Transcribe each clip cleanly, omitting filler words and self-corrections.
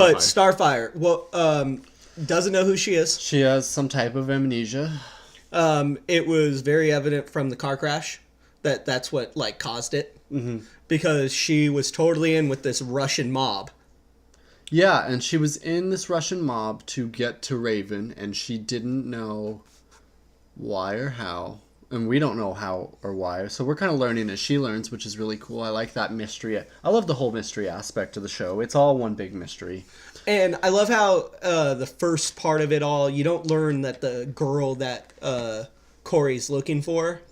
But Starfire, well, doesn't know who she is. She has some type of amnesia. It was very evident from the car crash that that's what like caused it. Mm-hmm. Because she was totally in with this Russian mob. Yeah, and she was in this Russian mob to get to Raven, and she didn't know why or how. And we don't know how or why. So we're kind of learning as she learns, which is really cool. I like that mystery. I love the whole mystery aspect of the show. It's all one big mystery. And I love how the first part of it all, you don't learn that the girl that Corey's looking for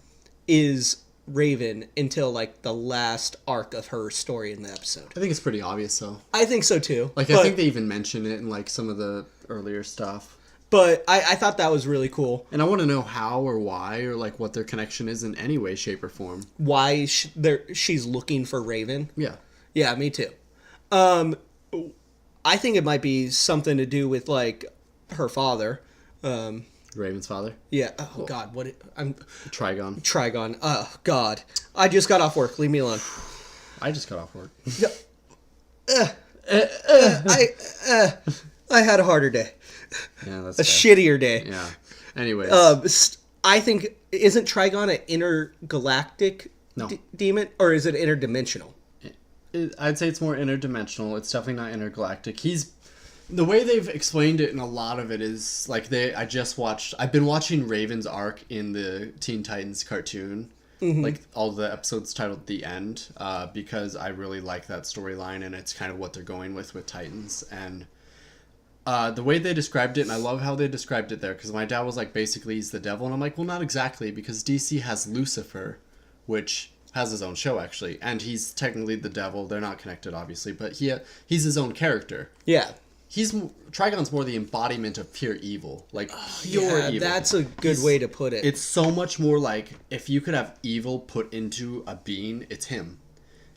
is Raven until like the last arc of her story in the episode. I think it's pretty obvious, though. I think so too. Like, I think they even mention it in like some of the earlier stuff. But I thought that was really cool. And I want to know how or why or like what their connection is in any way, shape, or form. Why she's looking for Raven. Yeah. Yeah, me too. I think it might be something to do with like her father. Raven's father? Yeah. Oh, cool. God. I'm Trigon. Oh, God. I just got off work. Leave me alone. I just got off work. I had a harder day. Yeah, that's a shittier day. Yeah. Anyways. I think, isn't Trigon an intergalactic demon? Or is it interdimensional? I'd say it's more interdimensional. It's definitely not intergalactic. The way they've explained it in a lot of it is like I've been watching Raven's arc in the Teen Titans cartoon. Mm-hmm. Like all the episodes titled The End, because I really like that storyline and it's kind of what they're going with Titans. And the way they described it, and I love how they described it there, because my dad was like, basically he's the devil, and I'm like, well, not exactly, because DC has Lucifer, which has his own show actually, and he's technically the devil. They're not connected, obviously, but he's his own character. Yeah. Trigon's more the embodiment of pure evil, like pure evil. That's a good way to put it. It's so much more like if you could have evil put into a being, it's him,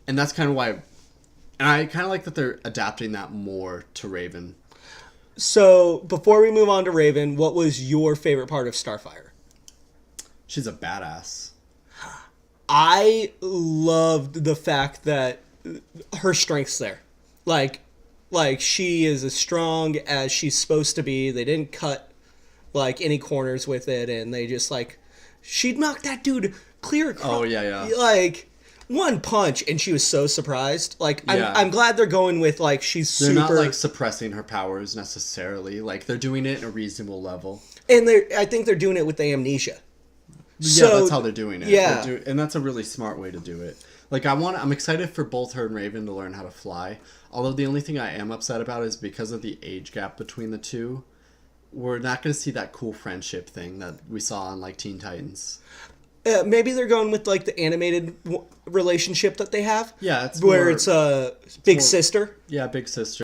and that's kind of why. And I kind of like that they're adapting that more to Raven. So before we move on to Raven, what was your favorite part of Starfire? She's a badass. I loved the fact that her strength's there, like she is as strong as she's supposed to be. They didn't cut like any corners with it, and they just like she'd knock that dude clear across. Oh yeah. Like one punch, and she was so surprised. Like I'm glad they're going with like they're not like suppressing her powers necessarily. Like they're doing it at a reasonable level, and I think they're doing it with the amnesia. Yeah, that's how they're doing it. Yeah, and that's a really smart way to do it. Like I'm excited for both her and Raven to learn how to fly. Although the only thing I am upset about is because of the age gap between the two, we're not going to see that cool friendship thing that we saw on like Teen Titans. Maybe they're going with like the animated relationship that they have. Yeah, it's a big sister. Yeah, big sister.